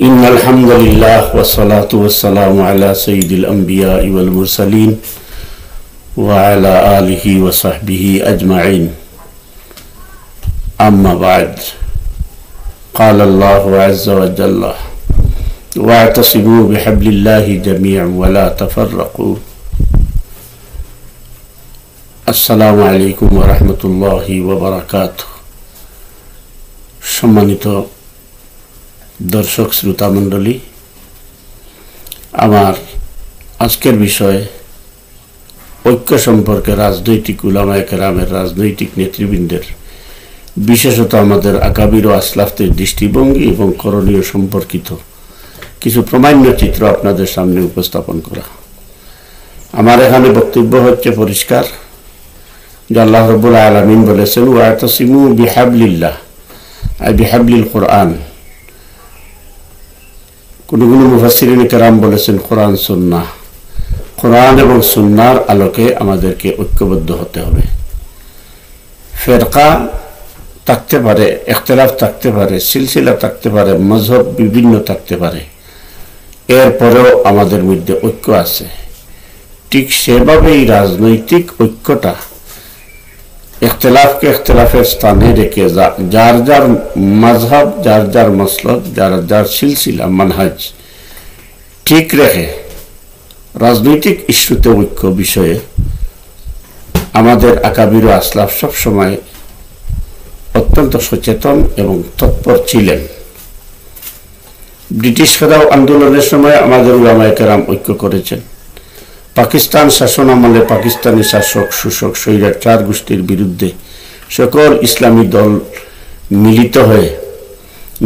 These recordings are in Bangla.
إن الحمد لله والصلاة والسلام على سيد الأنبياء والمرسلين وعلى آله وصحبه أجمعين أما بعد قال الله عز وجل واعتصموا بحبل الله جميعا ولا تفرقوا السلام عليكم ورحمة الله وبركاته সম্মানিত দর্শক শ্রোতা মণ্ডলী, আমার আজকের বিষয় ঐক্য সম্পর্কে রাজনৈতিক উলামায়ে কেরামের, রাজনৈতিক নেতৃবৃন্দের, বিশেষত আমাদের আকাবির ও আসলাফদের দৃষ্টিভঙ্গি এবং করণীয় সম্পর্কিত কিছু প্রমাণ্য চিত্র আপনাদের সামনে উপস্থাপন করা। আমার এখানে বক্তব্য হচ্ছে পরিষ্কার যে আল্লাহ রাব্বুল আলামিন বলেছেন ওয়াতাসিমু বিহাবলিল্লাহ আই বিহাবলিল কোরআন। কোন মুফাসসিরিন কেরাম বলেছেন কোরআন সুন্নাহ, কোরআন এবং সুন্নাহর আলোকে আমাদেরকে ঐক্যবদ্ধ হতে হবে। ফেরকা থাকতে পারে, ইখতিলাফ থাকতে পারে, সিলসিলা থাকতে পারে, মযহব বিভিন্ন থাকতে পারে, এরপরেও আমাদের মধ্যে ঐক্য আছে। ঠিক সেভাবেই রাজনৈতিক ঐক্যটা ইখতিলাফকে ইখতিলাফের স্থানে রেখে যার যার মাযহাব, যার যার মাসলাক, যার যার সিলসিলা মানহাজ ঠিক রেখে রাজনৈতিক ইস্যুতে ঐক্য বিষয়ে আমাদের আকাবির ও আসলাফ সবসময় অত্যন্ত সচেতন এবং তৎপর ছিলেন। ব্রিটিশরাও আন্দোলনের সময় আমাদের উলামায়ে কেরাম ঐক্য করেছেন। পাকিস্তান শাসন আমলে পাকিস্তানি শাসক, শোষক, স্বৈরাচার গোষ্ঠীর বিরুদ্ধে সকল ইসলামী দল মিলিত হয়ে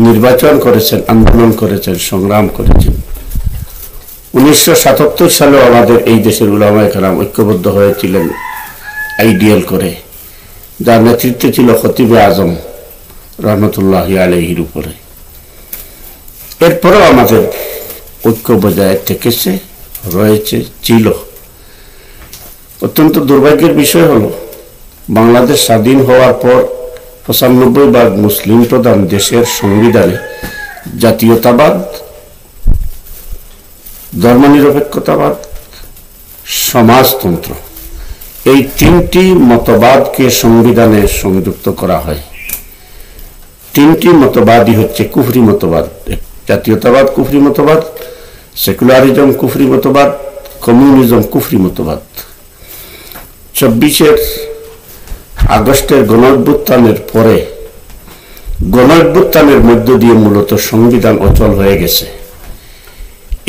নির্বাচন করেছেন, আন্দোলন করেছেন, সংগ্রাম করেছেন। 1977 সালেও আমাদের এই দেশের উলামায়ে কেরাম ঐক্যবদ্ধ হয়েছিলেন আইডিয়াল করে, যার নেতৃত্বে ছিল খতিবে আজম রহমতুল্লাহি আলাইহির উপরে। এরপরেও আমাদের ঐক্য বজায় থেকেছে, রয়েছে, ছিল। অত্যন্ত দুর্ভাগ্যের বিষয় হলো বাংলাদেশ স্বাধীন হওয়ার পর 95% মুসলিম প্রধান দেশের সংবিধানে জাতীয়তাবাদ, ধর্মনিরপেক্ষতাবাদ, সমাজতন্ত্র এই তিনটি মতবাদকে সংবিধানে সংযুক্ত করা হয়। তিনটি মতবাদই হচ্ছে কুফরি মতবাদ। জাতীয়তাবাদ কুফরি মতবাদ, সেকুলারিজম কুফরি মতবাদ, কমিউনিজম কুফরি মতবাদ। 24 আগস্টের গণঅভ্যুত্থানের পরে গণঅভ্যুত্থানের মধ্য দিয়ে মূলত সংবিধান অচল হয়ে গেছে।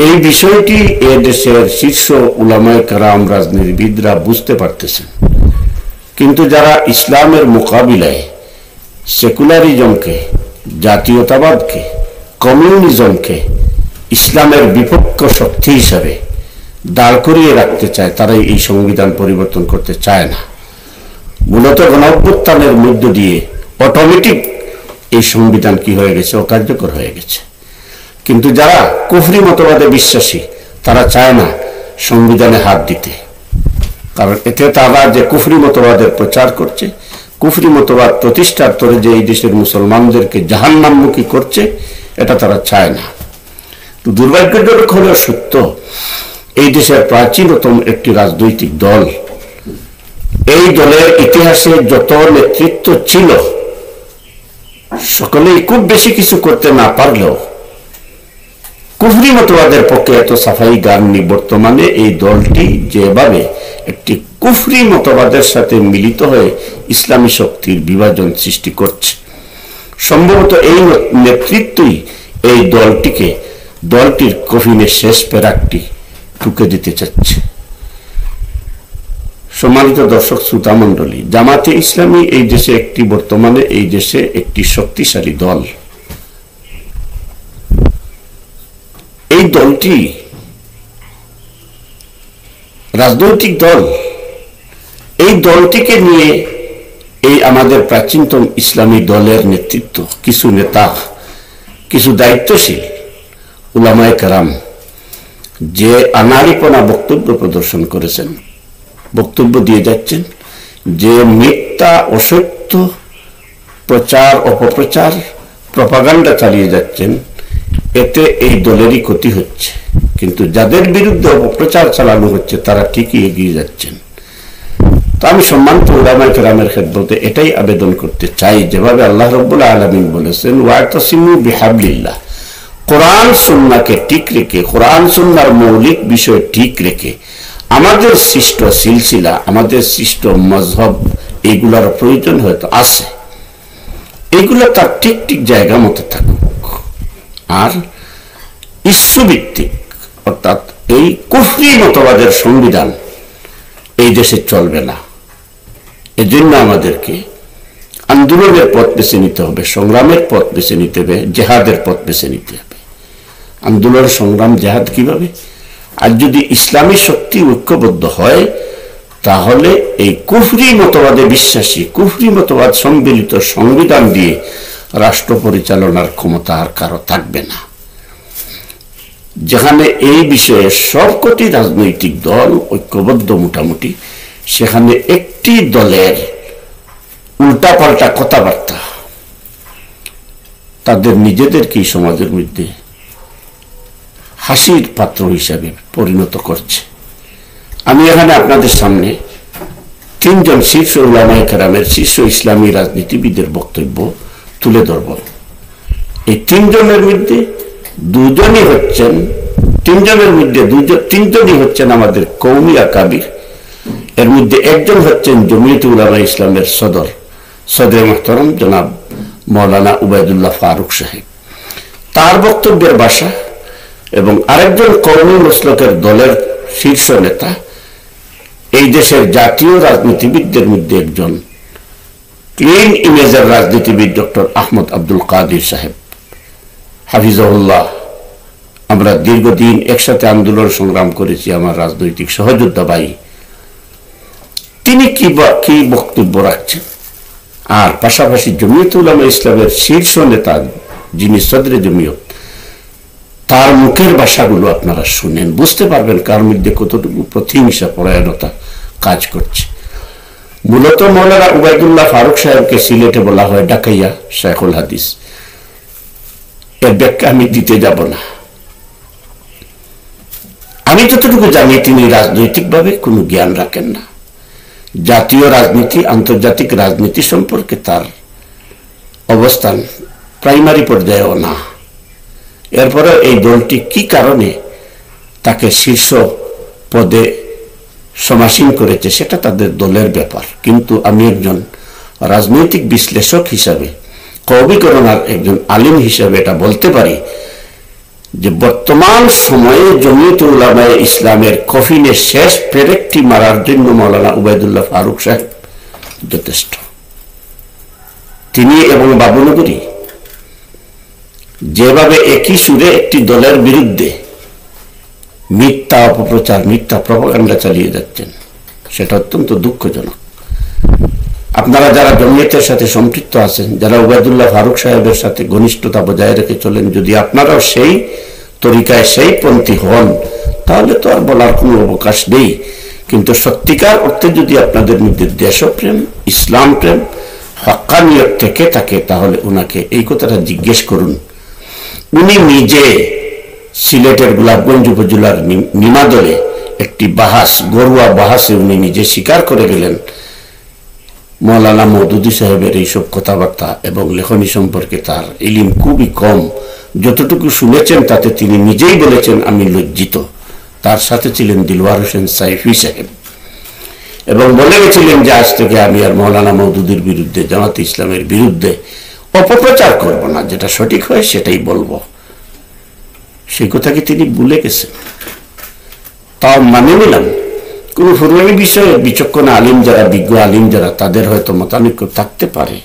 এই বিষয়টি এ দেশের শীর্ষ উলামায়ে কেরাম, রাজনীতিবিদরা বুঝতে পারতেছেন, কিন্তু যারা ইসলামের মোকাবিলায় সেকুলারিজমকে, জাতীয়তাবাদকে, কমিউনিজমকে ইসলামের বিপক্ষ শক্তি হিসাবে দাঁড় করিয়ে রাখতে চায়, তারাই এই সংবিধান পরিবর্তন করতে চায় না। মূলত গণঅভ্যুত্থানের মধ্য দিয়ে অটোমেটিক এই সংবিধান কি হয়ে গেছে, অকার্যকর হয়ে গেছে। কিন্তু যারা কুফরি মতবাদে বিশ্বাসী তারা চায় না সংবিধানে হাত দিতে, কারণ এতে তারা যে কুফরি মতবাদের প্রচার করছে, কুফরি মতবাদ প্রতিষ্ঠার তরে যে এই দেশের মুসলমানদেরকে জাহান্নামমুখী করছে, এটা তারা চায় না। দুর্ভাগ্যজনক হলেও সত্য, এই দেশের প্রাচীনতম একটি রাজনৈতিক দল, এই দলের ইতিহাসে যত নেতৃত্ব ছিল সকলেই খুব বেশি কিছু করতে না পারলেও কুফরি মতবাদের পক্ষে এত সাফাই গাননি। বর্তমানে এই দলটি যেভাবে একটি কুফরি মতবাদের সাথে মিলিত হয়ে ইসলামী শক্তির বিভাজন সৃষ্টি করছে, সম্ভবত এই নেতৃত্বই এই দলটির কফিনের শেষ পেরাকটি ঠুকে দিতে চাচ্ছে। সম্মানিত দর্শক শ্রোতা মণ্ডলী, জামাতে ইসলামী এই দেশে বর্তমানে এই দেশে একটি শক্তিশালী দল। এই দলটি রাজনৈতিক দল। এই দলটিকে নিয়ে এই আমাদের প্রাচীনতম ইসলামী দলের নেতৃত্ব, কিছু নেতা, কিছু দায়িত্বশীল উলামায়ে কেরাম যে আনাড়িপনা বক্তব্য প্রদর্শন করেছেন, বক্তব্য দিয়ে যাচ্ছেন, যে মিথ্যা অসত্য প্রচার অপপ্রচার প্রপাগান্ডা চালিয়ে যাচ্ছেন, এতে এই দলেরই ক্ষতি হচ্ছে, কিন্তু যাদের বিরুদ্ধে অপপ্রচার চালানো হচ্ছে তারা ঠিকই এগিয়ে যাচ্ছেন। তো আমি সম্মানিত উলামায়ে কেরামের খেদমতে এটাই আবেদন করতে চাই, যেভাবে আল্লাহ রাব্বুল আলামিন বলেছেন ওয়াতাসিমু বিহাবলিল্লাহ, কোরআন সুন্নাহকে ঠিক রেখে, কোরআন সুন্নাহর মৌলিক বিষয় ঠিক রেখে আমাদের সৃষ্ট সিলসিলা, আমাদের সৃষ্ট মজহব, এইগুলার প্রয়োজন হয়তো আছে, এইগুলো তার ঠিক ঠিক জায়গা মতো থাকুক। আর ইস্যুভিত্তিক অর্থাৎ এই কুফরি মতবাদের সংবিধান এই দেশে চলবে না। এজন্য আমাদেরকে আন্দোলনের পথ বেছে নিতে হবে, সংগ্রামের পথ বেছে নিতে হবে, জেহাদের পথ বেছে নিতে হবে। আন্দোলন, সংগ্রাম, জেহাদ কিভাবে? আর যদি ইসলামী শক্তি ঐক্যবদ্ধ হয় তাহলে এই কুফরি মতবাদে বিশ্বাসী, কুফরি মতবাদ সম্মিলিত সংবিধান দিয়ে রাষ্ট্র পরিচালনার ক্ষমতা আর কারো থাকবে না। যেখানে এই বিষয়ে সবকটি রাজনৈতিক দল ঐক্যবদ্ধ মোটামুটি, সেখানে একটি দলের উল্টাপাল্টা কথাবার্তা তাদের নিজেদেরকেই সমাজের মধ্যে হাসির পাত্র হিসাবে পরিণত করছে। আমি এখানে আপনাদের সামনে তিনজন শীর্ষ উলামায়ে কেরামের, শীর্ষ ইসলামী রাজনীতিবিদের বক্তব্য তুলে ধরব। এই তিনজনের মধ্যে তিনজনই হচ্ছেন আমাদের কওমি আকাবির। এর মধ্যে একজন হচ্ছেন জমিয়তে উলামায়ে ইসলামের সদরে মুহতারাম জনাব মাওলানা উবাইদুল্লাহ ফারুক সাহেব, তার বক্তব্যের ভাষা, এবং আরেকজন কওমি মসলকের দলের শীর্ষ নেতা, এই দেশের জাতীয় রাজনীতিবিদদের মধ্যে একজন ক্লিন ইমেজের রাজনীতিবিদ ডক্টর আহমদ আব্দুল কাদির সাহেব হাফিজাহুল্লাহ। আমরা দীর্ঘদিন একসাথে আন্দোলন সংগ্রাম করেছি, আমার রাজনৈতিক সহযোদ্ধা ভাই। তিনি কি বক্তব্য রাখছেন, আর পাশাপাশি জমিয়তে উলামায়ে ইসলামের শীর্ষ নেতা যিনি সদরে জমিয়ত, তার মুখের ভাষাগুলো আপনারা শুনেন, বুঝতে পারবেন কার মধ্যে কতটুকু প্রতিহিংসা পরায়ণতা কাজ করছে। মূলত মাওলানা উবাইদুল্লাহ ফারুক সাহেবকে সিলেটে বলা হয় ডাকাইয়া শাইখুল হাদিস। এর ব্যাখ্যা আমি দিতে যাব না। আমি যতটুকু জানি তিনি রাজনৈতিকভাবে কোনো জ্ঞান রাখেন না, জাতীয় রাজনীতি, আন্তর্জাতিক রাজনীতি সম্পর্কে তার অবস্থান প্রাইমারি পর্যায়েও না। এরপরে এই দলটি কি কারণে তাকে শীর্ষ পদে সমাসীন করেছে সেটা তাদের দলের ব্যাপার, কিন্তু আমি একজন রাজনৈতিক বিশ্লেষক হিসাবে, কওমিকরণের একজন আলিম হিসাবে এটা বলতে পারি যে বর্তমান সময়ে জমিয়তুল উলামায়ে ইসলামের কফিনে শেষ পেরেকটি মারার জন্য মাওলানা উবাইদুল্লাহ ফারুক সাহেব যথেষ্ট। তিনি এবং বাবুনগরী যেভাবে একই সুরে একটি দলের বিরুদ্ধে মিথ্যা অপপ্রচার, মিথ্যা প্রপাগান্ডা চালিয়ে যাচ্ছেন, সেটা অত্যন্ত দুঃখজনক। আপনারা যারা জমিয়তের সাথে সম্পৃক্ত আছেন, যারা উবাইদুল্লাহ ফারুক সাহেবের সাথে ঘনিষ্ঠতা বজায় রেখে চলেন, যদি আপনারাও সেই তরিকায়, সেই পন্থী হন, তাহলে তো আর বলার কোনো অবকাশ নেই। কিন্তু সত্যিকার অর্থে যদি আপনাদের মধ্যে দেশপ্রেম, ইসলাম প্রেম, হক্কানিয়ত থেকে থাকে, তাহলে ওনাকে এই কথাটা জিজ্ঞেস করুন। উনি নিজে সিলেটের গোলাপগঞ্জ উপজেলার নিমাদলে একটি গরুয়া বাহাসে উনি নিজে স্বীকার করে গেলেন মাওলানা মওদুদী সাহেবের এইসব কথাবার্তা এবং লেখনী সম্পর্কে তার ইলম খুবই কম। যতটুকু শুনেছেন তাতে তিনি নিজেই বলেছেন আমি লজ্জিত। তার সাথে ছিলেন দিলওয়ার হোসেন সাইফি সাহেব, এবং বলে গেছিলেন যে আজ থেকে আমি আর মাওলানা মওদুদীর বিরুদ্ধে, জামাতে ইসলামের বিরুদ্ধে অপপ্রচার করব না, যেটা সঠিক হয় সেটাই বলবো। সেই কথাকে তিনি ভুলে গেছেন, তাও মানে নিলাম। কোন ফুরমানি বিষয়ে বিচক্ষণ আলিম যারা, বিজ্ঞ আলিম যারা, তাদের হয়তো মতানৈক্য থাকতে পারে।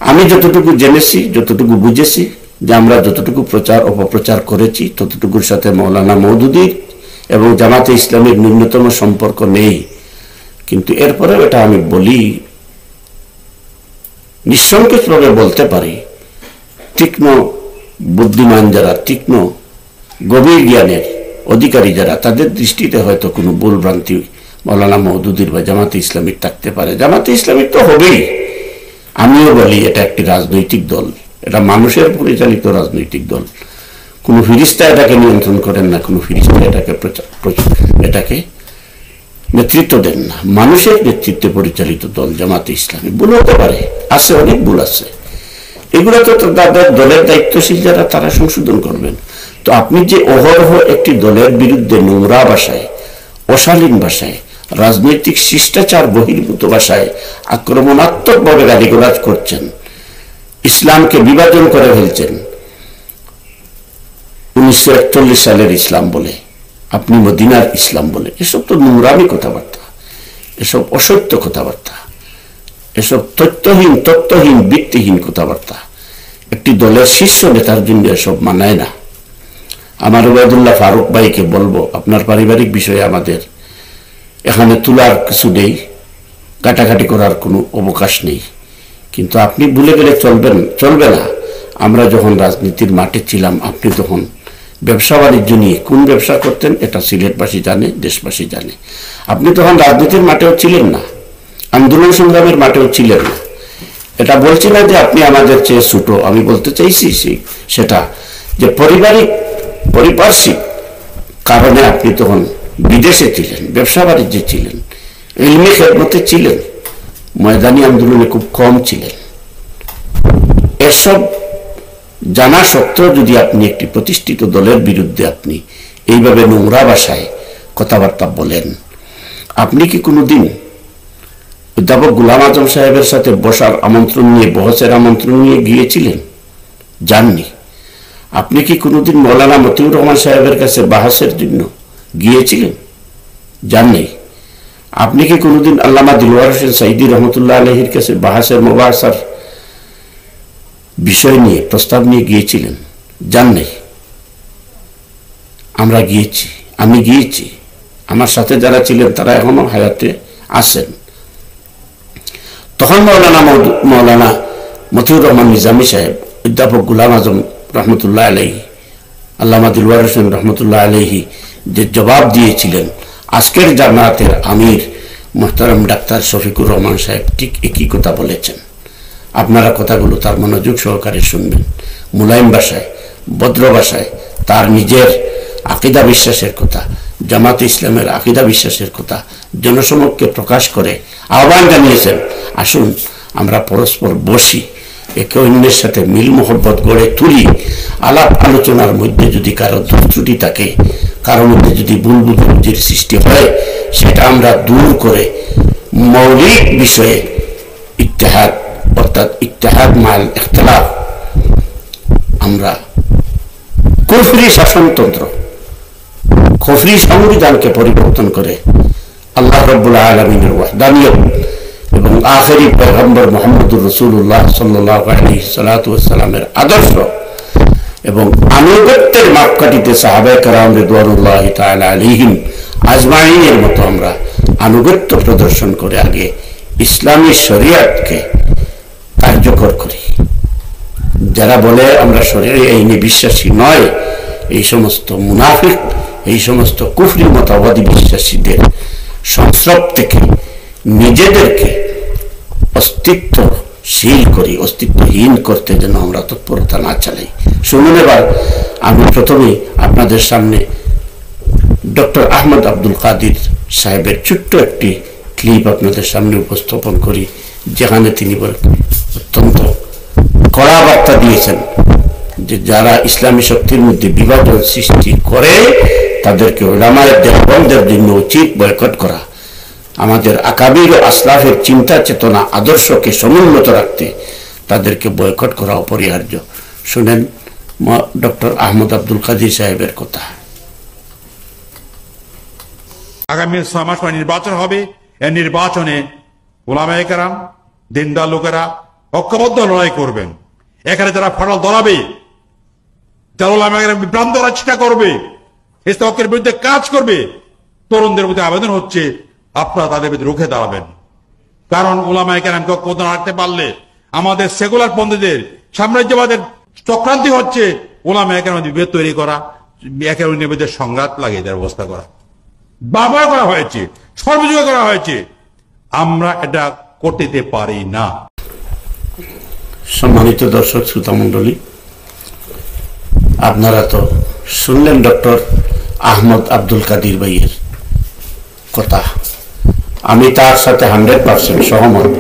আমি যতটুকু জেনেছি, যতটুকু বুঝেছি, যে আমরা যতটুকু প্রচার অপপ্রচার করেছি, ততটুকুর সাথে মাওলানা মওদুদীর এবং জামাতে ইসলামের ন্যূনতম সম্পর্ক নেই। কিন্তু এরপরেও এটা আমি বলি, নিঃসংকোচভাবে বলতে পারি, তীক্ষ্ণ বুদ্ধিমান যারা, তীক্ষ্ণ গভীর জ্ঞানের অধিকারী যারা, তাদের দৃষ্টিতে হয়তো কোনো ভুল ভ্রান্তি মাওলানা মওদুদীর বা জামাতে ইসলামীর থাকতে পারে। জামাতে ইসলামীর তো হবেই। আমিও বলি এটা একটি রাজনৈতিক দল, এটা মানুষের পরিচালিত রাজনৈতিক দল। কোনো ফিরিস্তা এটাকে নিয়ন্ত্রণ করেন না, কোনো ফিরিস্তা এটাকে নেতৃত্ব দেন না। মানুষের নেতৃত্বে পরিচালিত দল জামাতে ইসলামী। ভুল হতে পারে, আছে, অনেক ভুল আছে, এগুলো তো তাদের দলের দায়িত্বশীল যারা তারা সংশোধন করবেন। তো আপনি যে অহরহ একটি দলের বিরুদ্ধে নোংরা ভাষায়, অশালীন ভাষায়, রাজনৈতিক শিষ্টাচার বহির্ভূত ভাষায় আক্রমণাত্মকভাবে গালিগালাজ করছেন, ইসলামকে বিভাজন করে ফেলছেন, 1941 সালের ইসলাম বলে, আপনি মদিনার ইসলাম বলে, এসব তো নোংরামি কথাবার্তা, এসব অসত্য কথাবার্তা, এসব তথ্যহীন ভিত্তিহীন কথাবার্তা। একটি দলের শীর্ষ নেতার জন্য এসব মানায় না। আমার ওবায়দুল্লাহ ফারুক ভাইকে বলবো, আপনার পারিবারিক বিষয়ে আমাদের এখানে তুলার কিছু নেই, কাটাকাটি করার কোনো অবকাশ নেই, কিন্তু আপনি ভুলে গেলে চলবে না। আমরা যখন রাজনীতির মাঠে ছিলাম, আপনি তখন ব্যবসা বাণিজ্য নিয়ে কোন ব্যবসা করতেন এটা সিলেটবাসী জানে, দেশবাসী জানে। আপনি তখন রাজনীতির মাঠেও ছিলেন না, আন্দোলন সংগ্রামের মাঠেও ছিলেন না। এটা বলছি না যে আপনি আমাদের চেয়ে ছোট, আমি বলতে চাইছি সেটা যে পারিপার্শ্বিক কারণে আপনি তখন বিদেশে ছিলেন, ব্যবসা বাণিজ্যে ছিলেন, ইলমি খেদমতে ছিলেন, ময়দানি আন্দোলনে খুব কম ছিলেন। এসব জানা সত্ত্বেও যদি আপনি একটি প্রতিষ্ঠিত দলের বিরুদ্ধে আপনি এইভাবে নোংরা ভাষায় কথাবার্তা বলেন, আপনি কি কোনোদিন অধ্যাপক গোলাম আজম সাহেবের সাথে বসার আমন্ত্রণ নিয়ে, বহসের আমন্ত্রণ নিয়ে গিয়েছিলেন? যাননি। আপনি কি কোনোদিন মৌলানা মতিউর রহমান সাহেবের কাছে বাহাসের জন্য গিয়েছিলেন? যাননি। আপনি কি কোনোদিন আল্লামা দিলওয়ার হোসেন সাইদি রহমতুল্লাহ আলাইহির কাছে বাহাসের মুবাহাসার বিষয় নিয়ে, প্রস্তাব নিয়ে গিয়েছিলেন? যাননি। আমরা গিয়েছি, আমি গিয়েছি, আমার সাথে যারা ছিলেন তারা এখনো হায়াতে আছেন। তখন মৌলানা মতিউর রহমান নিজামী সাহেব, অধ্যাপক গোলাম আজম রহমতুল্লাহ আলাইহি, আল্লামা দিলওয়ার হোসেন রহমতুল্লাহ আলাইহি যে জবাব দিয়েছিলেন, আজকের জামায়াতের আমির মোহতারাম ডাক্তার শফিকুর রহমান সাহেব ঠিক একই কথা বলেছেন। আপনারা কথাগুলো তার মনোযোগ সহকারে শুনবেন, মুলায়ম ভাষায়, ভদ্র ভাষায় তার নিজের আকিদা বিশ্বাসের কথা, জামাতে ইসলামের আকিদা বিশ্বাসের কথা জনসমক্ষে প্রকাশ করে আহ্বান জানিয়েছেন, আসুন আমরা পরস্পর বসি, একে অন্যের সাথে মিল মোহব্বত গড়ে তুলি। আলাপ আলোচনার মধ্যে যদি কারো ত্রুটি থাকে, কারোর মধ্যে যদি ভুল বুঝাবুঝির সৃষ্টি হয়, সেটা আমরা দূর করে মৌলিক বিষয়ে ইত্তেহাদ, অর্থাৎ ইত্তেহাদ মাল ইখতিলাফ, আমরা কুফরি শাসনতন্ত্র, কুফরি সংবিধানকে পরিবর্তন করে আল্লাহ রাব্বুল আলামিনের ওয়াহদানিয়ত এবং আখেরি পয়গম্বর মুহাম্মদুর রাসূলুল্লাহ সাল্লাল্লাহু আলাইহি সাল্লামের আদর্শ এবং আনুগত্যের মাপকাঠিতে সাহাবায়ে কেরাম রিদওয়ানুল্লাহি তাআলা আলাইহিম আজমাইনের মতো আমরা আনুগত্য প্রদর্শন করে আগে ইসলামী শরীয়তকে কার্যকর করি। যারা বলে আমরা শরীয়ত আইনে বিশ্বাসী নয়, এই সমস্ত মুনাফিক, এই সমস্ত কুফরি মতবাদী বিশ্বাসীদের সংস্রব থেকে নিজেদেরকে অস্তিত্বশীল করি, অস্তিত্বহীন করতে যেন আমরা তৎপরতা না চালাই। শুনুন, এবার আমি প্রথমে আপনাদের সামনে ডক্টর আহমদ আব্দুল কাদির সাহেবের ছোট্ট একটি ক্লিপ আপনাদের সামনে উপস্থাপন করি, যেখানে তিনি অত্যন্ত কড়া বার্তা দিয়েছেন যে যারা ইসলামী শক্তির মধ্যে বিভাজন সৃষ্টি করে তাদেরকে উলামায়ে দেওবন্দের জন্য উচিত বয়কট করা, আমাদের আকাবির ও আসলাফের চিন্তা চেতনা আদর্শকে সমুন্নত রাখতে তাদেরকে বয়কট করা অপরিহার্য। শুনেন ডক্টর আহমদ আব্দুল কাদির সাহেবের কথা। আগামী 6 মাস পরে নির্বাচন হবে। এই নির্বাচনে উলামায়ে কেরাম, দিনদার লোকেরা ঐক্যবদ্ধ লড়াই করবেন। এখানে যারা ফাটল ধরাবে, যারা উলামায়ে কেরাম বিভ্রান্ত করার চেষ্টা করবে, ইসলামের বিরুদ্ধে কাজ করবে, তরুণদের প্রতি আবেদন হচ্ছে আপনারা তাদের বিরুদ্ধে রুখে দাঁড়াবেন। কারণ উলামায়ে কেরামকে ঐক্যবদ্ধ রাখতে পারলে আমাদের সেকুলার পন্থীদের সাম্রাজ্যবাদের চক্রান্তি হচ্ছে উলামায়ে কেরাম বিভেদ তৈরি করা, একে অন্যের বিরুদ্ধে সংঘাত লাগিয়ে দেওয়ার ব্যবস্থা করা। বারবার করা হয়েছে, সর্বযুগে করা হয়েছে। আমরা এটা করতে পারি না। সম্মানিত দর্শক শ্রোতা মণ্ডলী, আপনারা তো শুনলেন ডক্টর আহমদ আব্দুল কাদির ভাইয়ের কথা। আমি তার সাথে 100% সহমত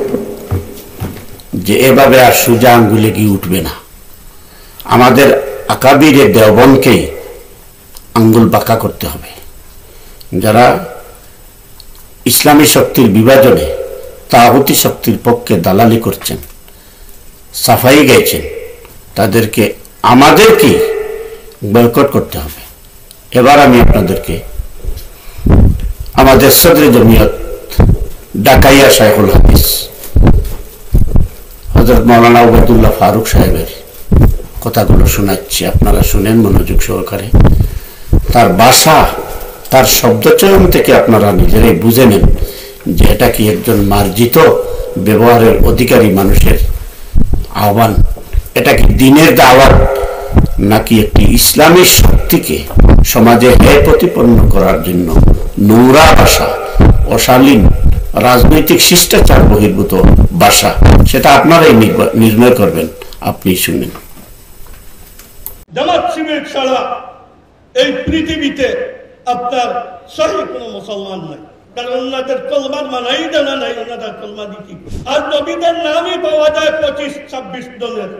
যে এভাবে আর সোজা আঙ্গুলে গিয়ে উঠবে না। আমাদের আকাবিরে দেওবন্দকেই আঙ্গুল বাঁকা করতে হবে। যারা ইসলামী শক্তির বিভাজনে তাগুতি শক্তির পক্ষে দালালি করছেন, সাফাই গেছেন, তাদেরকে আমাদেরকে বয়কট করতে হবে। এবার আমি আপনাদেরকে আমাদের সদরে জমিয়ত ডাকাইয়া শাইখুল হাদিস হযরত মাওলানা উবাইদুল্লাহ ফারুক সাহেবের কথাগুলো শোনাচ্ছি, আপনারা শুনেন মনোযোগ সহকারে। তার ভাষা, তার শব্দচয়ন থেকে আপনারা নিজেরাই বুঝে নেন যে এটা কি একজন মার্জিত ব্যবহারের অধিকারী মানুষের আহ্বান, এটা কি দিনের দাওয়াত, নাকি একটি ইসলামী শক্তিকে সমাজে হেয় প্রতিপন্ন করার জন্য নোংরা ভাষা, অশালীন রাজনৈতিক শিষ্টাচার বহির্ভূত ভাষা, সেটা আপনারাই নির্ণয় করবেন। আপনি শুনেন। জামাত শিবির ছাড়া এই পৃথিবীতে আপনার সহি কোনো মুসলমান নাই, কারণ ওনাদের কলমার মানাই জানা নাই, ওনাদের কলমা দিতে। আর নবীদের নামই পাওয়া যায় 25-26 দলের।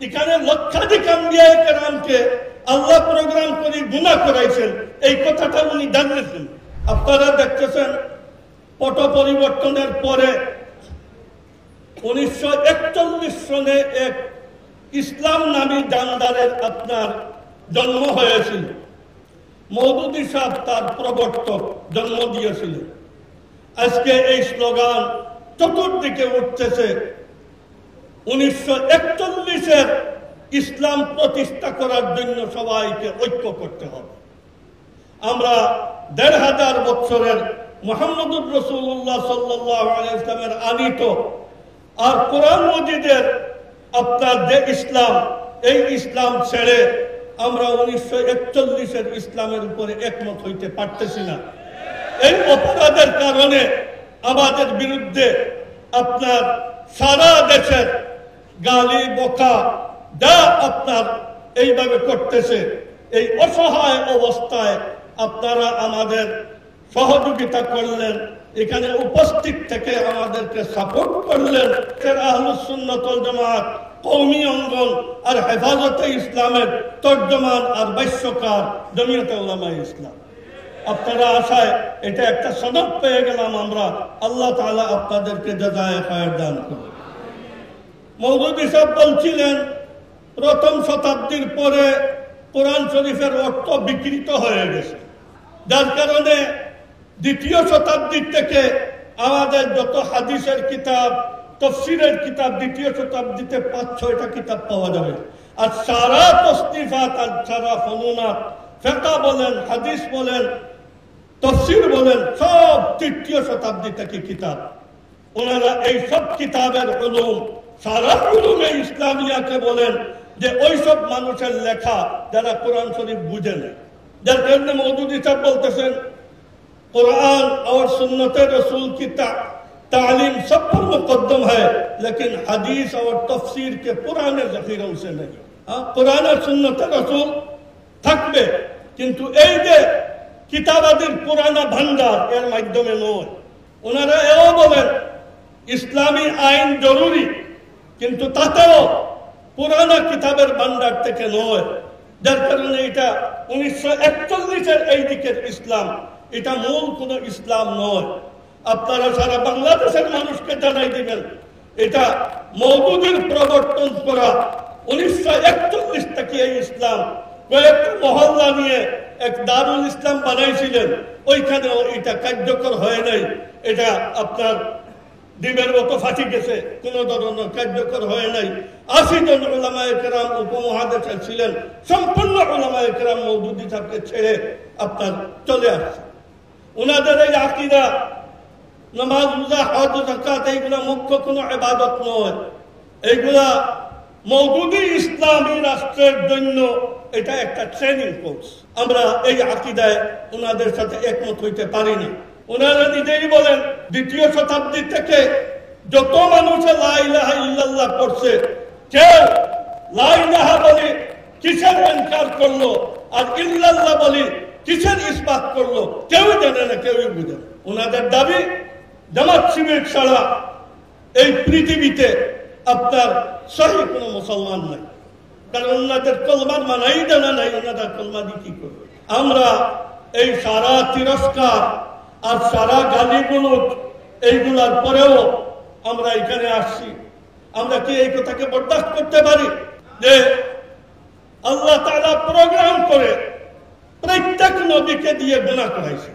এখানে লক্ষাধিক আম্বিয়া কেরামকে আল্লাহ প্রোগ্রাম করে গুনাহ করাইছেন, এই কথাটা উনি জানিয়েছেন। আপনারা দেখতেছেন পট পরিবর্তনের পরে 1941 সনে এক ইসলাম নামী জানদারের আপনার জন্ম হয়েছিল। মওদুদী সাহেব তার প্রবর্তক জন্ম দিয়েছিলেন। আজকে এই স্লোগান চতুর্দিকে উঠতেছে। 1941 ইসলাম প্রতিষ্ঠা করার জন্য সবাইকে ঐক্য করতে হবে। আমরা 1500 বছরের মুহাম্মদুর রাসূলুল্লাহ সাল্লাল্লাহু আলাইহি ওয়াসাল্লামের আনিত আর কোরআন মজিদের আপনার যে ইসলাম, এই ইসলাম ছেড়ে আমরা 1941 ইসলামের উপরে একমত হইতে পারতেছি না। এই অপরাধের কারণে আমাদের বিরুদ্ধে আপনার সারা দেশের গালি বকা যা আপনার এইভাবে করতেছে, এই অসহায় অবস্থায় আপনারা আমাদের সহযোগিতা করলেন, এখানে উপস্থিত থেকে আমাদেরকে সাপোর্ট করলেন। আহলুস সুন্নাত ওয়াল জামাত কওমি অঙ্গন আর হেফাজতে ইসলামের তর্জমান আর ভাষ্যকার জমিয়তে উলামায়ে ইসলাম, আপনারা আশায় এটা একটা সনদ পেয়ে গেলাম আমরা। আল্লাহ তাআলা আপনাদেরকে জাযায়ে খায়র দান করুন। মওদুদী সাহেব বলছিলেন প্রথম শতাব্দীর পরে কোরআন শরীফের অর্থ বিকৃত হয়ে গেছে, যার কারণে দ্বিতীয় শতাব্দীর থেকে আমাদের যত হাদিসের কিতাব, তফসিরের কিতাব দ্বিতীয় শতাব্দীতে 5-6টা কিতাব পাওয়া যাবে। আর সারা তসনিফাত আর সারা ফনুনাত, ফিকহ বলেন, হাদিস বলেন, তফসির বলেন, সব তৃতীয় শতাব্দী থেকে কিতাব। ওনারা এই সব কিতাবের উলুম, সারা উলুমে ইসলামিয়াকে বলেন যে ওইসব মানুষের লেখা যারা কোরআন শরীফ বুঝে না। যার কারণে মওদুদী সাহেব বলতেছেন कुरान और सुन्नत रसूल की तालीम सब पर मुकद्दम है, लेकिन हदीस और तफसीर के पुराने जखीरों से नहीं। कुरान और सुन्नत रसूल থাকবে, কিন্তু এই যে কিতাবাদির পুরানা ভান্ডার এর মাধ্যমে নয়। ওনারা এও বলেন ইসলামী আইন জরুরি, কিন্তু তাতেও পুরানা কিতাবের ভান্ডার থেকে নয়। যার কারণে এটা 1941 এই দিকের ইসলাম, এটা মূল কোন ইসলাম নয়। আপনারা সারা বাংলাদেশের মানুষকে জানাই দিবেন এটা মওদুদীর প্রবর্তন করা 1941 থেকে এই ইসলাম। কয়েকটা মহল্লা নিয়ে এক দারুল ইসলাম বানাইছিলেন, ওইখানেও এটা কার্যকর হয় নাই। এটা আপনার ডিমের মতো ফাটি গেছে, কোন ধরনের কার্যকর হয় নাই। 80 জন উলামায়ে কেরাম উপমহাদেশে ছিলেন, সম্পূর্ণ উলামায়ে কেরাম মওদুদী সাহেবকে ছেড়ে আপনার চলে আসছে। ওনাদের এই আকীদা, নামাজ, রোজা, হজ, যাকাত এইগুলা মুখ্য কোনো ইবাদত নয়, এইগুলা মওদুদী ইসলামী রাষ্ট্রের জন্য এটা একটা ট্রেনিং কোর্স। আমরা এই আকীদায় ওনাদের সাথে একমত হইতে পারি না। ওনারা নিজেই বলেন দ্বিতীয় শতাব্দী থেকে যত মানুষ লা ইলাহা ইল্লাল্লাহ পড়ছে কেউ লা ইলাহা বলে কিসের ইনকার করলো আর ইল্লাল্লাহ বলে কিসের ইসবাত করলো কেউ জানে না, কেউই বুঝে না। ওনাদের দাবি জামাত শিবির ছাড়া এই পৃথিবীতে আপনার সহি কোনো মুসলমান নাই, কারণ ওনাদের কলমার মানাই জানা নাই, ওনাদের কলমা দিয়ে কি করবে। আমরা এই সারা তিরস্কার আর সারা গালিগুলো এইগুলার পরেও আমরা এখানে আসছি। আমরা কি এই কথাকে বরদাস্ত করতে পারি যে আল্লাহ তাআলা প্রোগ্রাম করে প্রত্যেক নবীকে দিয়ে গুনাহ করাইছে?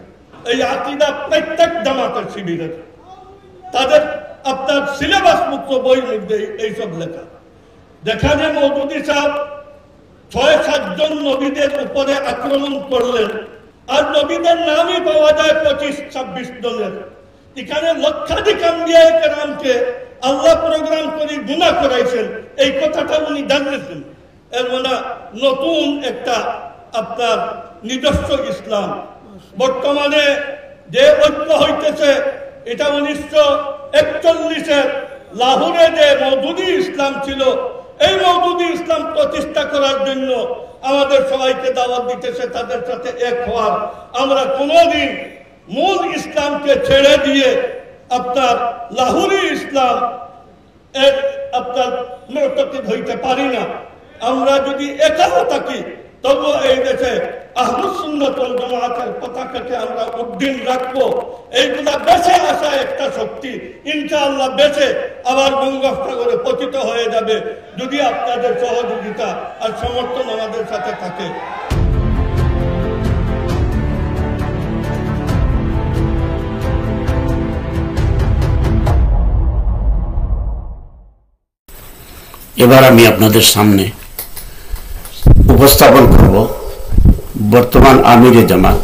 এই আকীদা প্রত্যেক জামাতের শিবিরের, তাদের আপনার সিলেবাস মুক্ত বইয়ের মধ্যে এইসব লেখা। দেখা যায় মওদুদী সাহেব ৬-৭ জন নবীদের উপরে আক্রমণ করলেন, আর নবীদের নামই পাওয়া যায় ২৫-২৬ জনের। এখানে লক্ষাধিক আম্বিয়া কেরামকে আল্লাহ প্রোগ্রাম করে গুনাহ করাইছেন, এই কথাটা উনি জানিয়েছেন। এর মানে নতুন একটা আপনার নিজস্ব ইসলাম। বর্তমানে যে ঐক্য হইতেছে এটা ১৯৪১-এর লাহোরে যে মওদুদী ইসলাম ছিল, এই মওদুদী ইসলাম প্রতিষ্ঠা করার জন্য আমাদের সবাইকে দাওয়াত দিতেছে তাদের সাথে এক হওয়ার। আমরা কোনোদিন মূল ইসলামকে ছেড়ে দিয়ে আপনার লাহোরি ইসলাম এর আপনার মুতাকিদ হইতে পারি না। আমরা যদি একাও থাকি তবু এই দেশে আহলুস সুন্নাত ওয়াল জামাতের পতাকাকে আমরা উদ্দিন রাখবো। এইগুলা বেঁচে আসা একটা শক্তি ইনশাআল্লাহ বেঁচে আবার বঙ্গোপসাগরে পতিত হয়ে যাবে যদি আপনাদের সহযোগিতা আর সমর্থন আমাদের সাথে থাকে। এবার আমি আপনাদের সামনে উপস্থাপন করব বর্তমান আমিরে জামাত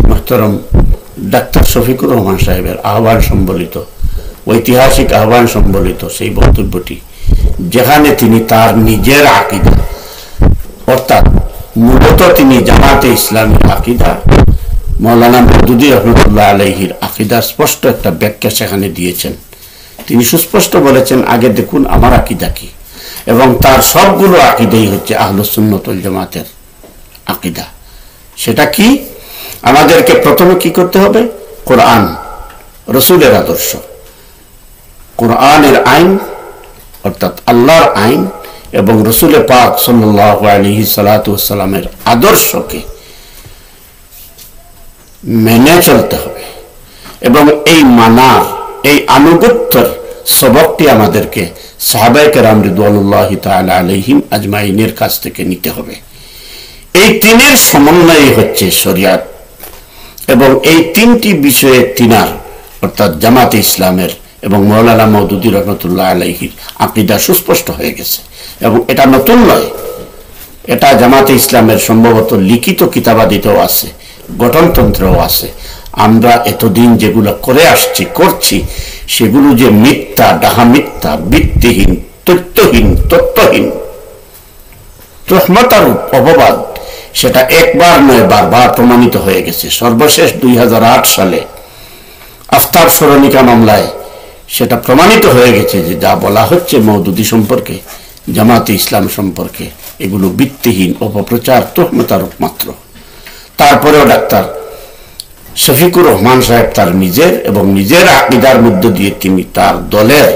মুহতারাম ডাক্তার শফিকুর রহমান সাহেবের আহ্বান সম্বলিত, ঐতিহাসিক আহ্বান সম্বলিত সেই বক্তব্যটি, যেখানে তিনি তার নিজের আকীদা অর্থাৎ মূলত তিনি জামাতে ইসলামের আকীদা, মাওলানা মওদুদী রহমতুল্লাহ আলাইহির আকীদার স্পষ্ট একটা ব্যাখ্যা সেখানে দিয়েছেন। তিনি সুস্পষ্ট বলেছেন, আগে দেখুন আমার আকীদা কি, এবং তার সবগুলো আকীদাই হচ্ছে আহলুস সুন্নাত ওয়াল জামাতের আকীদা। সেটা কি? আমাদেরকে প্রথমে কি করতে হবে? কোরআন, রসুলের আদর্শ, কোরআনের আইন অর্থাৎ আল্লাহর আইন এবং রসুল পাক সাল্লাল্লাহু আলাইহি সাল্লাতু ওয়াসসালামের আদর্শকে মেনে চলতে হবে, এবং এই মানার, এই আনুগত্যের সবকটি আমাদেরকে সাহাবায়ে কেরাম রিদওয়ানুল্লাহি তাআলা আলাইহিম আজমাইনের কাছ থেকে নিতে হবে। এই তিনের সমন্বয় হচ্ছে শরিয়াত, এবং এই তিনটি বিষয়ে তিনার অর্থাৎ জামাতে ইসলামের এবং মাওলানা মওদুদী রহমতুল্লাহ আলাইহির আকীদা সুস্পষ্ট হয়ে গেছে। এবং এটা নতুন নয়, এটা জামাতে ইসলামের সম্ভবত লিখিত কিতাবাদিতেও আছে, গঠনতন্ত্রেও আছে। আমরা এতদিন যেগুলো করে আসছি, করছি, সেগুলো যে মিথ্যা, ডাহা মিথ্যা, ভিত্তিহীন, তথ্যহীন, তহমতারূপ অপবাদ, সেটা একবার নয় বারবার প্রমাণিত হয়ে গেছে। সর্বশেষ 2008 সালে আফতাব সরণিকা মামলায় সেটা প্রমাণিত হয়ে গেছে যে যা বলা হচ্ছে মওদুদী সম্পর্কে, জামাতে ইসলাম সম্পর্কে, এগুলো ভিত্তিহীন, অপপ্রচার, তহমতারূপ মাত্র। তারপরেও ডাক্তার শফিকুর রহমান সাহেব তার নিজের এবং নিজের আকীদার মধ্য দিয়ে তিনি তার দলের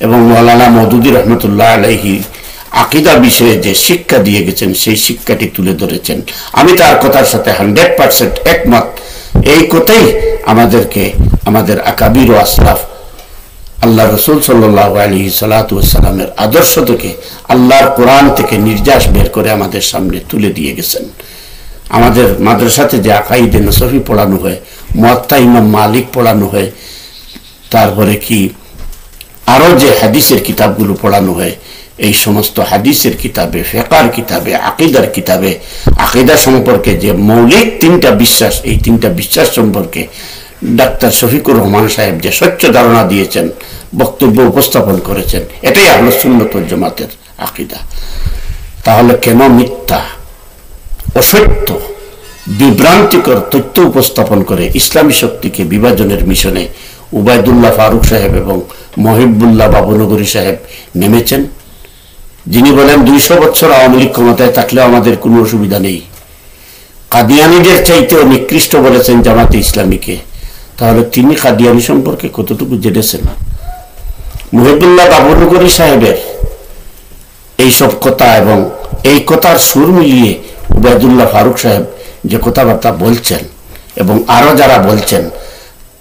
এবং মাওলানা মওদুদী রহমতুল্লাহ আলাইহি আকীদা বিষয়ে যে শিক্ষা দিয়ে গেছেন সেই শিক্ষাটি তুলে ধরেছেন। আমি তার কথার সাথে 100% একমত। এই কথাই আমাদেরকে আমাদের আকাবির ও আসলাফ আল্লাহ রসুল সাল্লাল্লাহু আলাইহি সাল্লাতু ওয়াসসালামের আদর্শ থেকে, আল্লাহর কোরআন থেকে নির্যাস বের করে আমাদের সামনে তুলে দিয়ে গেছেন। আমাদের মাদ্রাসাতে যে আকাইদে নসফি পড়ানো হয়, মুয়াত্তা ইমাম মালিক পড়ানো হয়, তারপরে কি আরো যে হাদিসের কিতাবগুলো পড়ানো হয়, এই সমস্ত হাদিসের কিতাবে, ফিকহের কিতাবে, আকীদার কিতাবে, আকীদা সম্পর্কে যে মৌলিক তিনটা বিশ্বাস, এই তিনটা বিশ্বাস সম্পর্কে ডাক্তার শফিকুর রহমান সাহেব যে স্বচ্ছ ধারণা দিয়েছেন, বক্তব্য উপস্থাপন করেছেন, এটাই আহলুস সুন্নাত ওয়াল জামাতের আকীদা। তাহলে কেন মিথ্যা, অসত্য, বিভ্রান্তিকর তথ্য উপস্থাপন করে ইসলামী শক্তিকে বিভাজনের মিশনে উবাইদুল্লাহ ফারুক সাহেব এবং মহিবুল্লাহ বাবুনগরী সাহেব নেমেছেন? যিনি বলেন 200 বছর আওয়ামী লীগ ক্ষমতায় থাকলেও আমাদের কোনো অসুবিধা নেই, কাদিয়ানীদের চাইতেও নিকৃষ্ট বলেছেন জামাতে ইসলামীকে, তাহলে তিনি কাদিয়ানী সম্পর্কে কতটুকু জেনেছেন? মুহিবুল্লাহ বাবুনগরী সাহেবের এইসব কথা এবং এই কথার সুর মিলিয়ে উবায়দুল্লাহ ফারুক সাহেব যে কথাবার্তা বলছেন এবং আরো যারা বলছেন,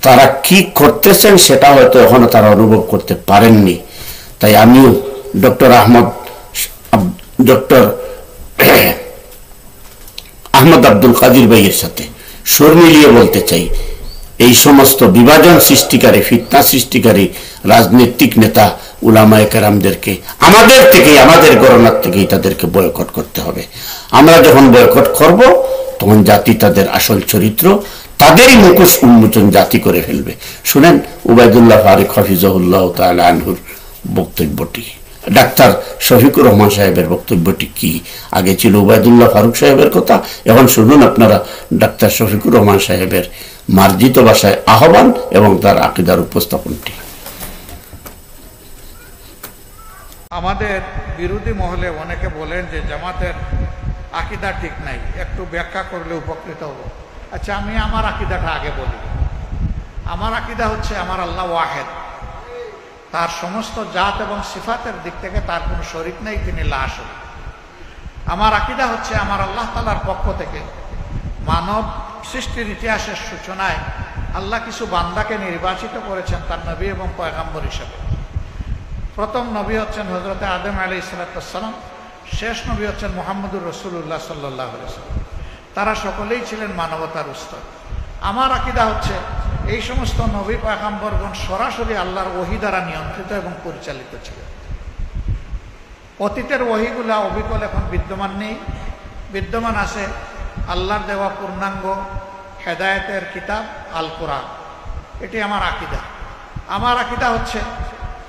তারা কি করতেছেন সেটা হয়তো এখনো তারা অনুভব করতে পারেননি। তাই আমিও ডক্টর আহমদ আব্দুল কাদির ভাইয়ের সাথে সুর মিলিয়ে বলতে চাই, এই সমস্ত বিভাজন সৃষ্টিকারী, ফিতনা সৃষ্টিকারী রাজনৈতিক নেতা উলামায়ে কেরামদেরকে আমাদের গণনার থেকেই তাদেরকে বয়কট করতে হবে। আমরা যখন বয়কট করব তখন জাতি তাদের আসল চরিত্র, তাদেরই মুখোশ উন্মোচন জাতি করে ফেলবে। শুনেন উবায়দুল্লাহ ফারুক হাফিজাহুল্লাহ তাআলা আনহুর বক্তব্যটি, ডাক্তার শফিকুর রহমান সাহেবের বক্তব্যটি কি? আগে ছিল উবায়দুল্লাহ ফারুক সাহেবের কথা, এখন শুনুন আপনারা ডাক্তার শফিকুর রহমান সাহেবের মার্জিত ভাষায় আহ্বান এবং তার আকীদার উপস্থাপনটি। আমাদের বিরোধী মহলে অনেকে বলেন যে জামাতের আকীদা ঠিক নাই, একটু ব্যাখ্যা করলে উপকৃত হব। আচ্ছা, আমি আমার আকীদাটা আগে বলি। আমার আকীদা হচ্ছে আমার আল্লাহ ওয়াহেদ, তার সমস্ত জাত এবং সিফাতের দিক থেকে তার কোনো শরীক নেই, তিনি লা শরীক। আমার আকীদা হচ্ছে আমার আল্লাহ তাআলার পক্ষ থেকে মানব সৃষ্টির ইতিহাসের সূচনায় আল্লাহ কিছু বান্দাকে নির্বাচিত করেছেন তার নবী এবং পয়গাম্বর হিসেবে। প্রথম নবী হচ্ছেন হযরত আদম আলাইহিস সালাম, শেষ নবী হচ্ছেন মুহাম্মদুর রাসূলুল্লাহ সাল্লাল্লাহু আলাইহি ওয়াসাল্লাম। তারা সকলেই ছিলেন মানবতার উস্তাদ। আমার আকীদা হচ্ছে এই সমস্ত নবী পয়গাম্বরগণ সরাসরি আল্লাহর ওহী দ্বারা নিয়ন্ত্রিত এবং পরিচালিত ছিলেন। অতীতের ওহীগুলা অবিকল এখন বিদ্যমান নেই, বিদ্যমান আছে আল্লাহর দেওয়া পূর্ণাঙ্গ হেদায়েতের কিতাব আল কোরআন। এটি আমার আকীদা। আমার আকীদা হচ্ছে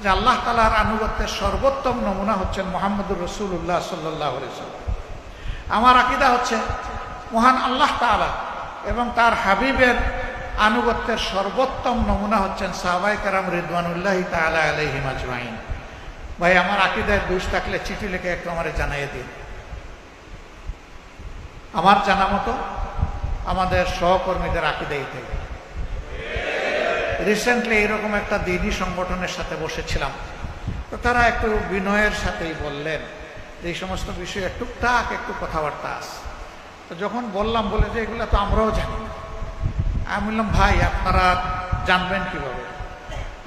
যে আল্লাহ তাআলার আনুগত্যের সর্বোত্তম নমুনা হচ্ছেন মুহাম্মদুর রাসূলুল্লাহ সাল্লাল্লাহু আলাইহি ওয়াসাল্লাম। আমার আকীদা হচ্ছে মহান আল্লাহ তাআলা এবং তার হাবিবের আনুগত্যের সর্বোত্তম নমুনা হচ্ছেন সাহাবায়ে কেরাম রিদওয়ানুল্লাহি তাআলা আলাইহিম আজমাইন। ভাই, আমার আকীদায় দোষ থাকলে চিঠি লিখে একটু আমারে জানিয়ে দিন। আমার জানা মতো আমাদের সহকর্মীদের আকীদাই থেকে রিসেন্টলি এরকম একটা দিনী সংগঠনের সাথে বসেছিলাম, তো তারা একটু বিনয়ের সাথেই বললেন যে এই সমস্ত বিষয়ে টুকটাক একটু কথাবার্তা আছে। তো যখন বললাম, বলে যে এগুলো তো আমরাও জানি। আমি বললাম, ভাই আপনারা জানবেন কিভাবে?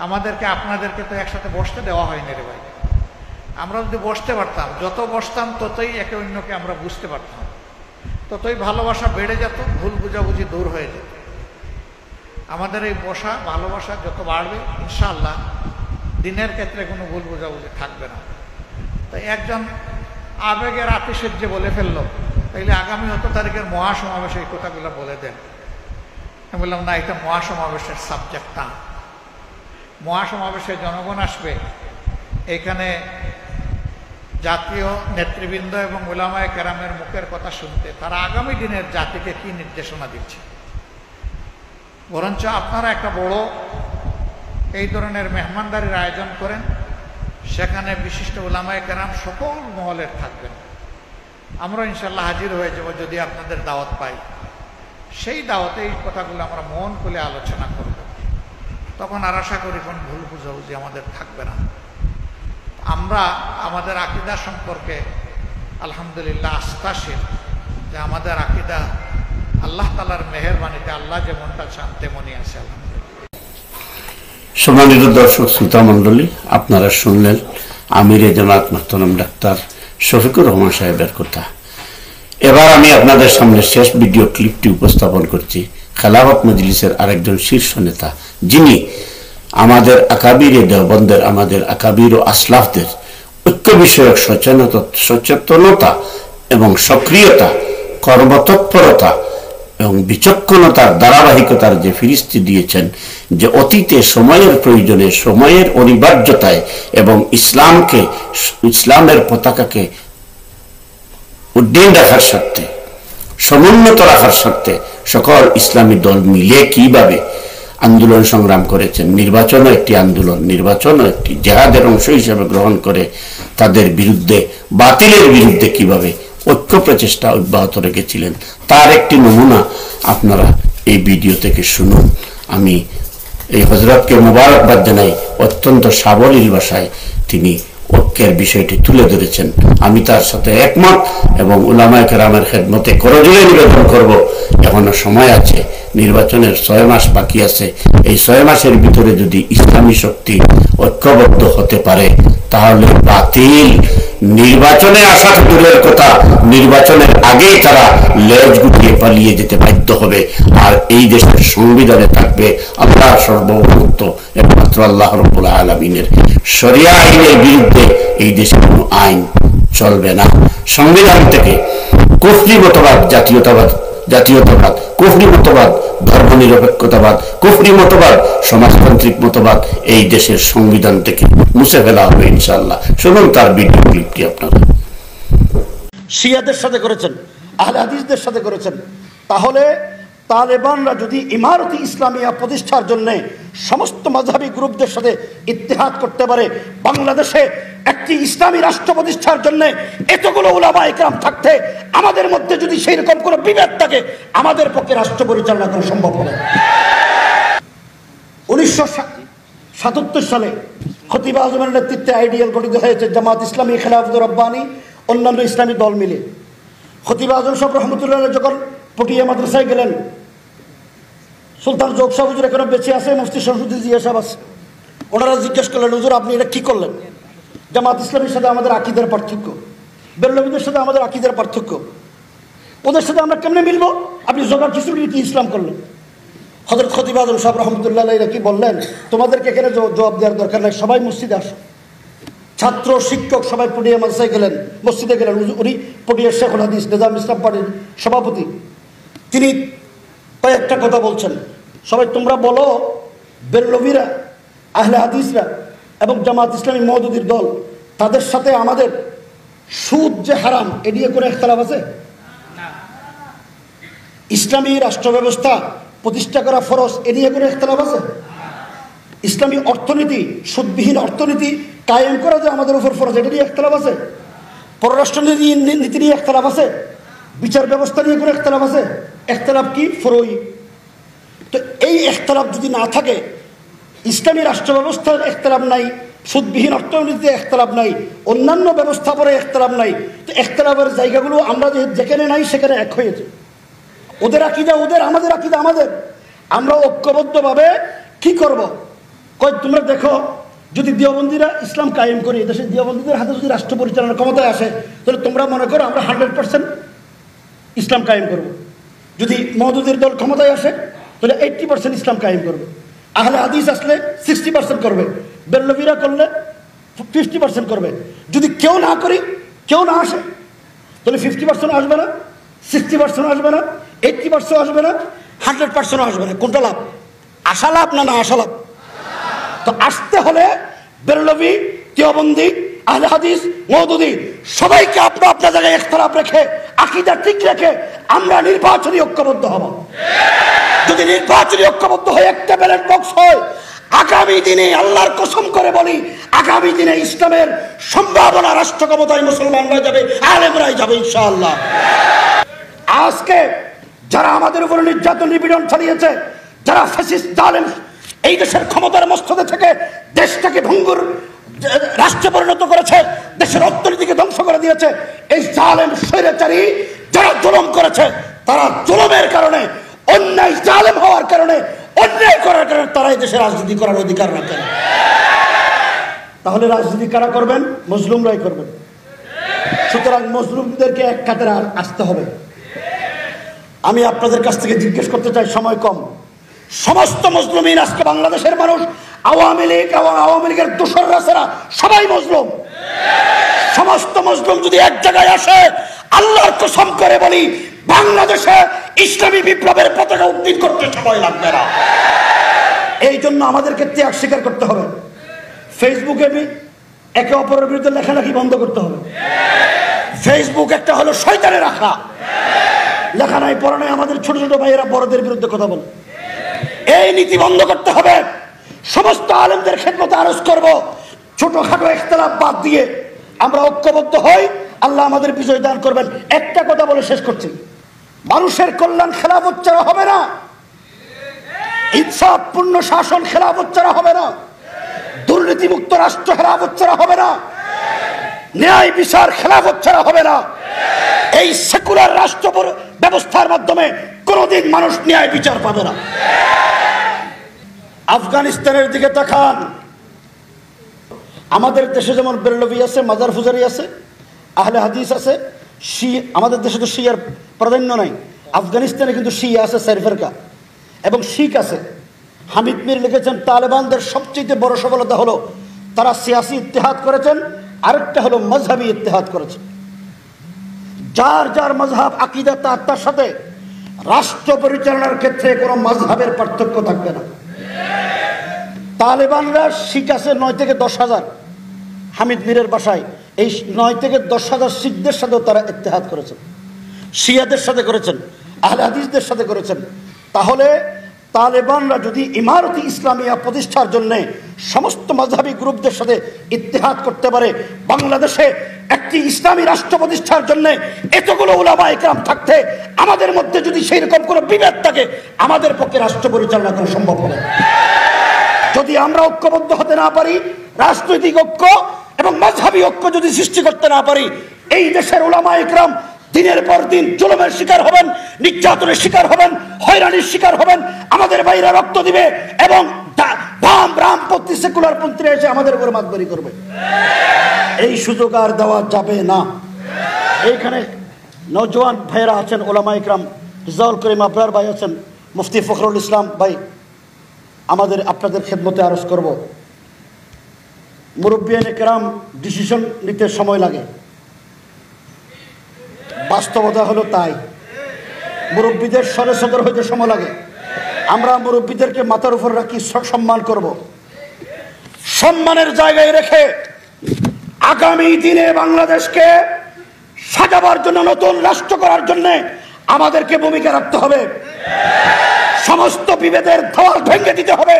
আমাদেরকে আপনাদেরকে তো একসাথে বসতে দেওয়া হয়নি রে ভাই। আমরা যদি বসতে পারতাম, যত বসতাম ততই একে অন্যকে আমরা বুঝতে পারতাম, ততই ভালোবাসা বেড়ে যেত, ভুল বুঝাবুঝি দূর হয়ে যেত। আমাদের এই বসা ভালোবাসা যত বাড়বে ইনশাআল্লাহ দিনের ক্ষেত্রে কোনো ভুল বুঝাবুঝি থাকবে না। তো একজন আবেগের আতিশয্যে বলে ফেললো, তাইলে আগামী 8 তারিখের মহাসমাবেশে এই কথাগুলো বলে দেন। আমি বললাম, না, এটা মহাসমাবেশের সাবজেক্ট না। মহাসমাবেশে জনগণ আসবে, এখানে জাতীয় নেতৃবৃন্দ এবং উলামায়ে কেরামের মুখের কথা শুনতে। তারা আগামী দিনের জাতিকে কি নির্দেশনা দিচ্ছে। বরঞ্চ আপনারা একটা বড় এই ধরনের মেহমানদারির আয়োজন করেন, সেখানে বিশিষ্ট উলামায়ে কেরাম সকল মহলের থাকবেন। আমরা ইনশাল্লাহ হাজির হয়ে যাব যদি আপনাদের দাওয়াত পাই। সেই দাওয়াতে এই কথাগুলো আমরা মন খুলে আলোচনা করব। তখন আর আশা করি কোন ভুল বুঝাবুঝি আমাদের থাকবে না। আমরা আমাদের আকীদা সম্পর্কে আলহামদুলিল্লাহ আস্থাশীল যে আমাদের আকীদা আল্লাহ তাআলার মেহেরবানিতে আল্লাহ যেমনটা চান তেমনই আছে আলহামদুলিল্লাহ। সম্মানিত দর্শক শ্রোতা মণ্ডলী, আপনারা শুনলেন আমিরে জামাত মোহতারাম ডাক্তার শফিকুর রহমান সাহেবের কথা। এবার আমি আপনাদের সামনে শেষ ভিডিও ক্লিপটি উপস্থাপন করছি খেলাফত মজলিসের আরেকজন শীর্ষ নেতা, যিনি আমাদের আকাবিরে দেওবন্দের, আমাদের আকাবির ও আসলাফদের ঐক্য বিষয়ক সচেতনতা এবং সক্রিয়তা, কর্মতৎপরতা এবং বিচক্ষণতার ধারাবাহিকতার যে ফিরিস্তি দিয়েছেন, যে অতীতে সময়ের প্রয়োজনে, সময়ের অনিবার্যতায় এবং ইসলামের পতাকাকে উড্ডীন রাখার স্বার্থে, সমুন্নত রাখার স্বার্থে সকল ইসলামী দল মিলে কিভাবে আন্দোলন সংগ্রাম করেছেন, নির্বাচনও একটি আন্দোলন, নির্বাচনও একটি জেহাদের অংশ হিসেবে গ্রহণ করে তাদের বিরুদ্ধে, বাতিলের বিরুদ্ধে কিভাবে ঐক্য প্রচেষ্টা অব্যাহত রেখেছিলেন তার একটি নমুনা আপনারা এই ভিডিও থেকে শুনুন। আমি এই হযরতকে মোবারকবাদ জানাই, অত্যন্ত সাবলীল ভাষায় তিনি ঐক্যের বিষয়টি তুলে ধরেছেন। আমি তার সাথে একমত এবং উলামায়ে কেরামের খেদমতে করজোড়ে নিবেদন করব, এখনো সময় আছে, নির্বাচনের 6 মাস বাকি আছে। এই 6 মাসের ভিতরে যদি ইসলামী শক্তি ঐক্যবদ্ধ হতে পারে তাহলে বাতিল নির্বাচনে আসা দূরের কথা, নির্বাচনের আগেই তারা লেজ গুটিয়ে পালিয়ে যেতে বাধ্য হবে। আর এই দেশের সংবিধানে থাকবে আল্লাহর সার্বভৌমত্ব, একমাত্র আল্লাহ রাব্বুল আলামিনের শরিয়া আইনের বিরুদ্ধে এই দেশে কোনো আইন চলবে না। সংবিধান থেকে কুফরি মতবাদ, জাতীয়তাবাদ, কুফরি মতবাদ, ধর্মনিরপেক্ষতাবাদ, কুফরি মতবাদ, সমাজতান্ত্রিক মতবাদ এই দেশের সংবিধান থেকে মুছে ফেলা হবে ইনশাআল্লাহ। শুনুন তার ভিডিও ক্লিপটি আপনারা। শিয়াদের সাথে করেছেন, আহলে হাদিসদের সাথে করেছেন, তাহলে তালেবানরা যদি ইমারতি ইসলামিয়া প্রতিষ্ঠার জন্য সমস্ত মাযহাবী গ্রুপদের সাথে ইত্তেহাদ করতে পারে, বাংলাদেশে একটি ইসলামী রাষ্ট্র প্রতিষ্ঠার জন্য এতগুলো উলামায়ে কেরাম থাকতে আমাদের মধ্যে যদি সেই রকম কোনো বিভেদ থাকে, আমাদের পক্ষে রাষ্ট্র পরিচালনা করা সম্ভব হবে। 1977 সালে খতিব আজমের নেতৃত্বে আইডিএল গঠিত হয়েছে, জামাত ইসলামী, খেলাফত রব্বানী, অন্যান্য ইসলামী দল মিলে। খতিব আজম সাহেব রহমতুল্লাহ যখন পটিয়া মাদ্রাসায় গেলেন, সুলতান জোগ সাহেব হুজুর এখনো বেঁচে আছে, মুফতি শরফুদ্দিন জিয়া সাহেব আছে, ওনারা জিজ্ঞেস করলেন, হুজুর আপনি এটা কি করলেন? জামাত ইসলামীর সাথে আমাদের আকীদার পার্থক্য, বেরলভীদের সাথে আমাদের আকীদার পার্থক্য, ওদের সাথে আমরা কেমনে মিলবো? আপনি জোগাড় খিচুড়ি কি ইসলাম করলেন? হযরত খতিব আজম সাহেব রহমতুল্লাহ আলাইহি কি বললেন? তোমাদেরকে এখানে জবাব দেওয়ার দরকার নাই, সবাই মসজিদে আসো। ছাত্র শিক্ষক সবাই পটিয়া মাদ্রাসায় গেলেন, মসজিদে গেলেন। উনি পটিয়ার শেখুল হাদিস নিজাম ইসলাম পার্টির সভাপতি, তিনি কয়েকটা কথা বলছেন। সবাই তোমরা বলো, বেরলভীরা, আহলে হাদিসরা এবং জামাত ইসলামী মওদুদির দল, তাদের সাথে আমাদের সুদ যে হারাম, এ নিয়ে কোনো ইখতিলাফ আছে? ইসলামী রাষ্ট্র ব্যবস্থা প্রতিষ্ঠা করা ফরজ, এ নিয়ে কোনো ইখতিলাফ আছে? ইসলামী অর্থনীতি, সুদবিহীন অর্থনীতি কায়েম করা যে আমাদের উপর ফরজ, এটা নিয়ে ইখতিলাফ আছে? পররাষ্ট্র নীতি নিয়ে ইখতিলাফ আছে? বিচার ব্যবস্থা নিয়ে কোনো ইখতিলাফ আছে? ইখতিলাফ কি? ফরই। তো এই ইখতিলাফ যদি না থাকে, ইসলামী রাষ্ট্র ব্যবস্থার ইখতিলাফ নাই, সুদবিহীন অর্থনীতিতে ইখতিলাফ নাই, অন্যান্য ব্যবস্থাপনায় ইখতিলাফ নাই, তো ইখতিলাফের জায়গাগুলো আমরা যেখানে নাই সেখানে এক হয়েছে। ওদের আকীদা ওদের, আমাদের আকীদা আমাদের। আমরা ঐক্যবদ্ধভাবে কি করব? কই তোমরা দেখো, যদি দেওবন্দীরা ইসলাম কায়েম করি, দেশের দেওবন্দীদের হাতে যদি রাষ্ট্র পরিচালনার ক্ষমতায় আসে, তাহলে তোমরা মনে করো আমরা 100% ইসলাম কায়েম করব। যদি মওদুদের দল ক্ষমতায় আসে, তাহলে 80% ইসলাম কায়েম করবে। আহলে হাদিস আসলে 60% করবে, বেরলভীরা করলে 50% করবে। যদি কেউ না করি, কেউ না আসে, তাহলে 50% আসবে না, 60% আসবে না, 80% আসবে না, 100% আসবে না। কোনটা লাভ? আশা লাভ না না আশা লাভ? তো আসতে হলে বেরলভী, দেওবন্দি, আহলে হাদিস, মওদুদি সবাইকে আপনার আপনার জায়গায় ইখতিলাফ রেখে, আকীদা ঠিক রেখে আমরা নির্বাচনী ঐক্যবদ্ধ হব। যদি নির্বাচনী ঐক্যবদ্ধ হয়ে একটা ব্যালট বক্স হয়, আগামী দিনে আল্লাহর কসম করে বলি, আগামী দিনে ইসলামের সম্ভাবনা, রাষ্ট্র ক্ষমতায় মুসলমানরা যাবে, আলেমরাই যাবে ইনশাআল্লাহ। আজকে যারা আমাদের উপর নির্যাতন নিপীড়ন চালিয়েছে, যারা ফ্যাসিস্ট জালেম এই দেশের ক্ষমতার মস্তদে থেকে দেশটাকে ভঙ্গুর রাষ্ট্রে পরিণত করেছে, দেশের অর্থনীতিকে ধ্বংস করে দিয়েছে, এই জালেম স্বৈরাচারী যারা জুলুম করেছে, তারা জুলুমের কারণে, অন্যায় জালেম হওয়ার কারণে, অন্যায় করার কারণে তারাই দেশে রাজনীতি করার অধিকার রাখেন। তাহলে রাজনীতি কারা করবেন? মজলুমরাই করবেন। সুতরাং মজলুমদেরকে এক কাতারে আসতে হবে। আমি আপনাদের কাছ থেকে জিজ্ঞেস করতে চাই, সময় কম, সমস্ত মজলুমিন আজকে বাংলাদেশের মানুষ, আওয়ামী লীগ এবং আওয়ামী লীগের দোসররা ছাড়া সবাই মজলুম। সমস্ত মজলুম যদি এক জায়গায় আসে, আল্লাহর কসম করে বলি, বাংলাদেশে ইসলামী বিপ্লবের পতাকা উত্তোলন করতে সময় লাগবে না। এই জন্য আমাদেরকে ত্যাগ স্বীকার করতে হবে। ফেসবুকে একে অপরের বিরুদ্ধে লেখালেখি বন্ধ করতে হবে। ফেসবুক একটা হলো শয়তানের রাখা, লেখা নাই পড়া নাই, আমাদের ছোট ছোট ভাইয়েরা বড়দের বিরুদ্ধে কথা বলে। এই নীতি বন্ধ করতে হবে। সমস্ত আলেমদের খেদমতে আরজ করব, ছোটখাটো ইখতিলাফ বাদ দিয়ে আমরা ঐক্যবদ্ধ হই, আল্লাহ আমাদের বিজয় দান করবেন। একটা কথা বলে শেষ করছি, মানুষের কল্যাণ খেলাফত ছাড়া হবে না, ইনসাফপূর্ণ শাসন খেলাফত ছাড়া হবে না, দুর্নীতিমুক্ত রাষ্ট্র খেলাফত ছাড়া হবে না, ন্যায় বিচার খেলাফত ছাড়া হবে না। এই সেকুলার রাষ্ট্র ব্যবস্থার মাধ্যমে কোনোদিন মানুষ ন্যায় বিচার পাবে না। আফগানিস্তানের দিকে তাকান, আমাদের দেশে যেমন বেরলভি আছে, মাজার ফুজারি আছে, আহলে হাদিস আছে, আমাদের দেশে তো শিয়ার প্রাধান্য নাই, আফগানিস্তানে কিন্তু শিয়া আছে 4 ফিরকা এবং শিখ আছে। হামিদ মির লিখেছেন তালেবানদের সবচেয়ে বড় সফলতা হলো তারা সিয়াসি ইত্তেহাদ করেছেন, আরেকটা হলো মজহাবি ইত্তেহাদ করেছেন। যার যার মজহাব আকীদা তার সাথে রাষ্ট্র পরিচালনার ক্ষেত্রে কোনো মজহাবের পার্থক্য থাকবে না। তালেবানরা শিখ আছে 9 থেকে 10,000, হামিদ মিরের বাসায় এই 9 থেকে 10,000 শিখদের সাথেও তারা ইত্তেহাদ করেছেন, শিয়াদের সাথে করেছেন, আহলে হাদিসদের সাথে করেছেন। তাহলে তালেবানরা যদি ইমারতি ইসলামিয়া প্রতিষ্ঠার জন্য সমস্ত মাযহাবী গ্রুপদের সাথে ইত্তেহাদ করতে পারে, বাংলাদেশে একটি ইসলামী রাষ্ট্র প্রতিষ্ঠার জন্য এতগুলো উলামা ইকরাম থাকতে আমাদের মধ্যে যদি সেই রকম কোনো বিভেদ থাকে, আমাদের পক্ষে রাষ্ট্র পরিচালনা করা সম্ভব হবে। যদি আমরা ঐক্যবদ্ধ হতে না পারি, রাজনৈতিক ঐক্য এবং মাযহাবী ঐক্য যদি সৃষ্টি করতে না পারি, এই দেশের উলামা ইকরাম দিনের পর দিন জুলুমের শিকার হবেন, নির্যাতনের শিকার হবেন, হয়রানির শিকার হবেন, আমাদের বাইরে রক্ত দিবে এবং বামপন্থী সেকুলার পন্থীরা এসে আমাদের উপর মাতবরি করবে। এই সুযোগ আর দেওয়া যাবে না। এইখানে নওজোয়ান ভাইয়েরা আছেন, ওলামা ইকরাম, রিজাউল করিম আবরার ভাই আছেন, মুফতি ফখরুল ইসলাম ভাই, আপনাদের খেদমতে আরজ করব, মুরব্বিয়ানে কেরাম ডিসিশন নিতে সময় লাগে, বাস্তবতা হলো তাই। মুরব্বীদের সরে সদর হইতে সময় লাগে। আমরা মুরব্বীদেরকে মাথার উপর রাখি, সম্মান করব, সম্মানের জায়গায় রেখে আগামী দিনে বাংলাদেশকে সাজাবার জন্য, নতুন রাষ্ট্র করার জন্য আমাদেরকে ভূমিকা রাখতে হবে। সমস্ত বিভেদের দেওয়াল ভেঙে দিতে হবে।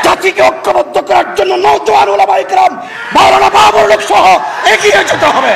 জাতিকে ঐক্যবদ্ধ করার জন্য নওজোয়ান উলামা ইকরাম, মাওলানা বাবর লোক সহ এগিয়ে যেতে হবে।